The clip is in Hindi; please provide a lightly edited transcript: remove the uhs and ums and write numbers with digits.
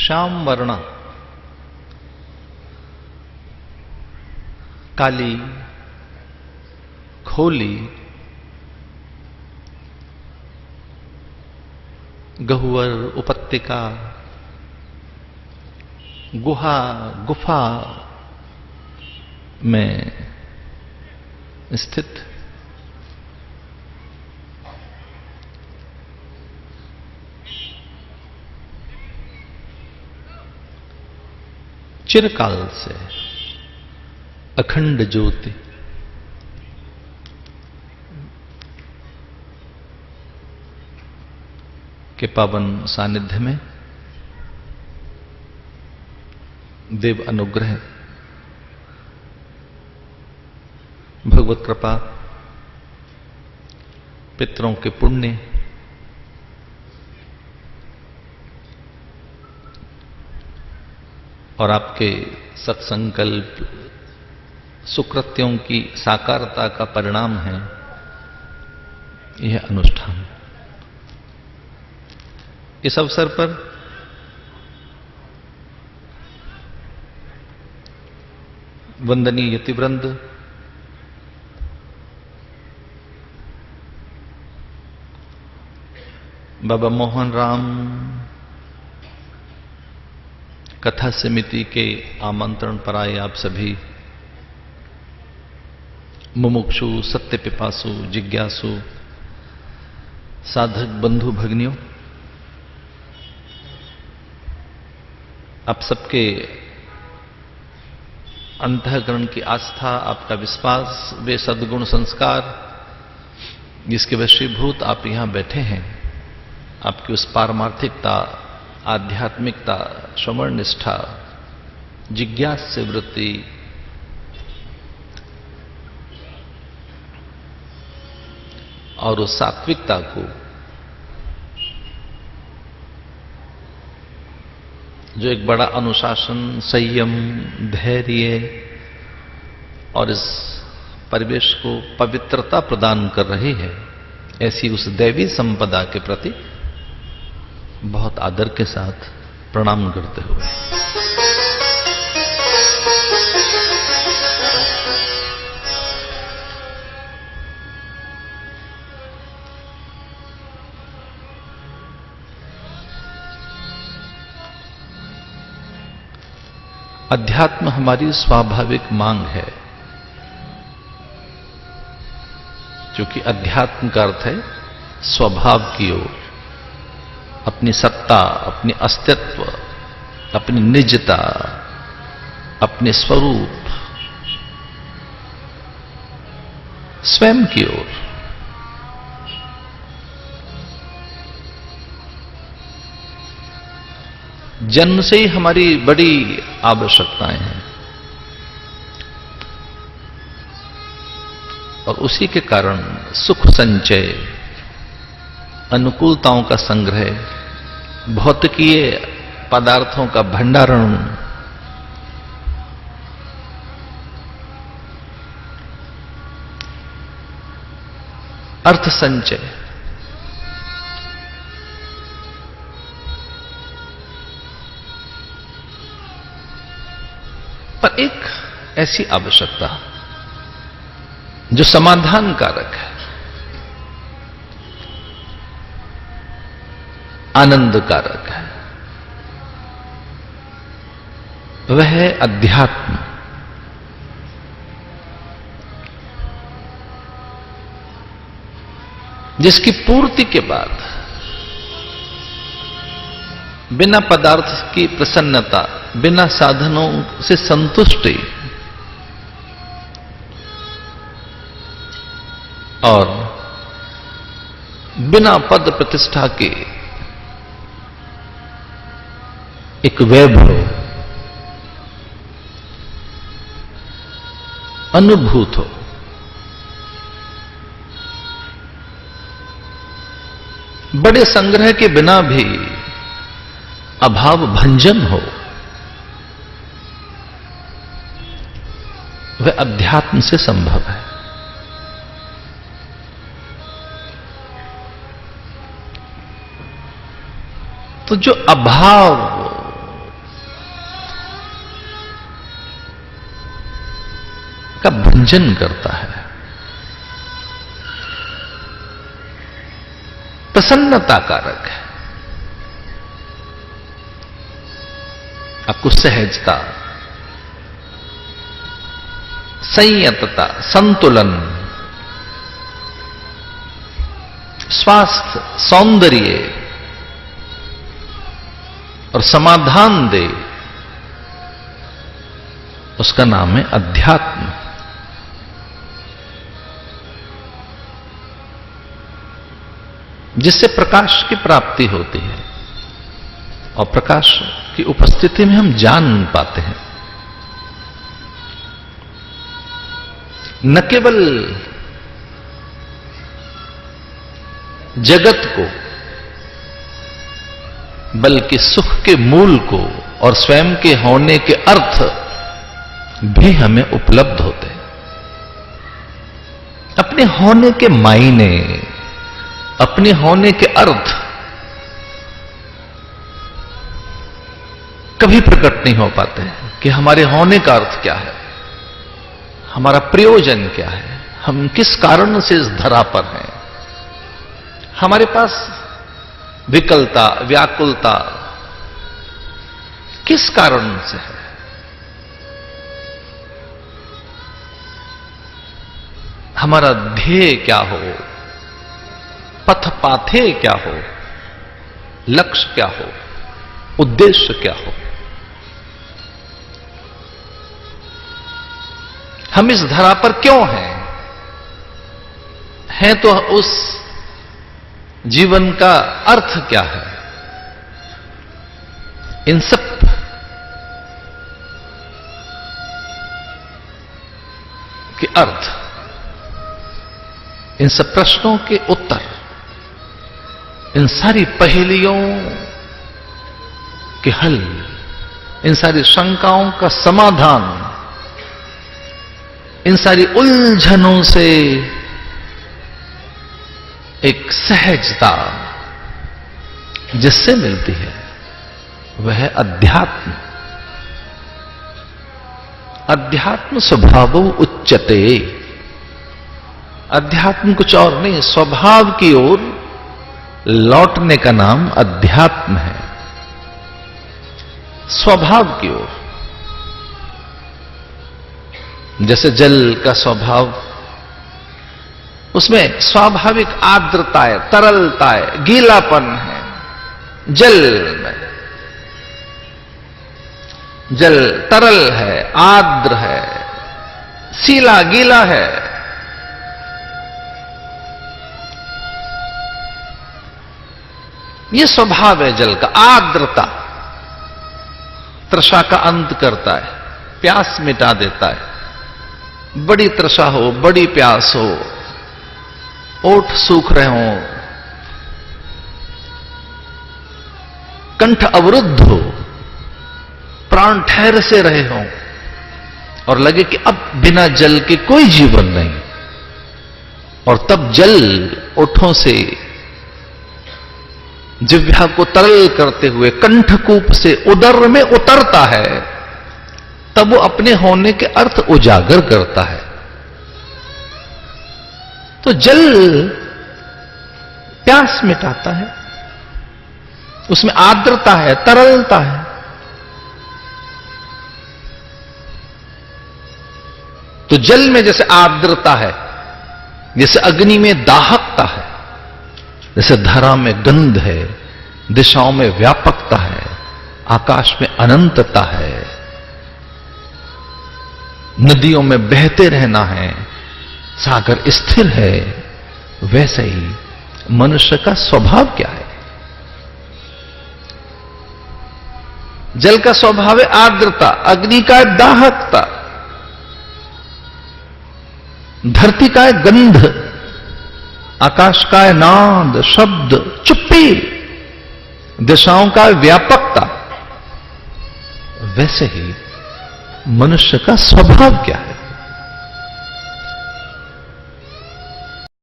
श्याम वर्ण, काली, खोली, गहुवर उपत्यका, गुफा में स्थित चिरकाल से अखंड ज्योति के पावन सानिध्य में देव अनुग्रह, भगवत कृपा, पितरों के पुण्य, और आपके सत्संकल्प सुकृत्यों की साकारता का परिणाम है यह अनुष्ठान। इस अवसर पर वंदनीय यतिवृंद, बाबा मोहन राम कथा समिति के आमंत्रण पर आए आप सभी मुमुक्षु, सत्य पिपासु, जिज्ञासु, साधक बंधु भगिनियों, आप सबके अंतःकरण की आस्था, आपका विश्वास, वे सद्गुण संस्कार जिसके वशीभूत आप यहां बैठे हैं, आपकी उस पारमार्थिकता, आध्यात्मिकता, श्रवण निष्ठा, जिज्ञास्य वृत्ति, और उस सात्विकता को जो एक बड़ा अनुशासन, संयम, धैर्य और इस परिवेश को पवित्रता प्रदान कर रही है, ऐसी उस दैवी संपदा के प्रति बहुत आदर के साथ प्रणाम करते हुए अध्यात्म हमारी स्वाभाविक मांग है, क्योंकि अध्यात्म का अर्थ है स्वभाव की ओर, अपनी सत्ता, अपनी अस्तित्व, अपनी निजता, अपने स्वरूप, स्वयं की ओर। जन्म से ही हमारी बड़ी आवश्यकताएं हैं और उसी के कारण सुख संचय, अनुकूलताओं का संग्रह, भौतिकीय पदार्थों का भंडारण, अर्थ संचय, पर एक ऐसी आवश्यकता जो समाधान कारक है, आनंद कारक है, वह है अध्यात्म। जिसकी पूर्ति के बाद बिना पदार्थ की प्रसन्नता, बिना साधनों से संतुष्टि और बिना पद प्रतिष्ठा के एक वैभव अनुभूत हो, बड़े संग्रह के बिना भी अभाव भंजन हो, वह अध्यात्म से संभव है। तो जो अभाव का भंजन करता है, प्रसन्नता कारक है। आपको सहजता, संयतता, संतुलन, स्वास्थ्य, सौंदर्य और समाधान दे, उसका नाम है अध्यात्म। जिससे प्रकाश की प्राप्ति होती है और प्रकाश की उपस्थिति में हम जान पाते हैं न केवल जगत को, बल्कि सुख के मूल को और स्वयं के होने के अर्थ भी हमें उपलब्ध होते हैं। अपने होने के मायने, अपने होने के अर्थ कभी प्रकट नहीं हो पाते कि हमारे होने का अर्थ क्या है, हमारा प्रयोजन क्या है, हम किस कारण से इस धरा पर हैं। हमारे पास विकलता, व्याकुलता किस कारण से है? हमारा ध्येय क्या हो, पथ पाथेय क्या हो, लक्ष्य क्या हो, उद्देश्य क्या हो। हम इस धरा पर क्यों हैं तो उस जीवन का अर्थ क्या है? इन सब के अर्थ, इन सब प्रश्नों के उत्तर, इन सारी पहेलियों के हल, इन सारी शंकाओं का समाधान, इन सारी उलझनों से एक सहजता जिससे मिलती है वह है अध्यात्म। अध्यात्म स्वभावो उच्यते। अध्यात्म कुछ और नहीं, स्वभाव की ओर लौटने का नाम अध्यात्म है। स्वभाव की ओर, जैसे जल का स्वभाव, उसमें स्वाभाविक आर्द्रता है, तरलता है, गीलापन है। जल में जल तरल है, आर्द्र है, सीला गीला है। यह स्वभाव है जल का। आर्द्रता तृषा का अंत करता है, प्यास मिटा देता है। बड़ी तृषा हो, बड़ी प्यास हो, ओठ सूख रहे हों, कंठ अवरुद्ध हो, प्राण ठहर से रहे हों और लगे कि अब बिना जल के कोई जीवन नहीं, और तब जल ओठों से जिह्वा को तरल करते हुए कंठकूप से उदर में उतरता है, तब वो अपने होने के अर्थ उजागर करता है। तो जल प्यास मिटाता है, उसमें आर्द्रता है, तरलता है। तो जल में जैसे आर्द्रता है, जैसे अग्नि में दाहकता है, जैसे धरा में गंध है, दिशाओं में व्यापकता है, आकाश में अनंतता है, नदियों में बहते रहना है, सागर स्थिर है, वैसे ही मनुष्य का स्वभाव क्या है? जल का स्वभाव है आर्द्रता, अग्नि का है दाहकता, धरती का है गंध, आकाश का है नाद, शब्द, चुप्पी, दिशाओं का है व्यापकता। वैसे ही मनुष्य का स्वभाव क्या है?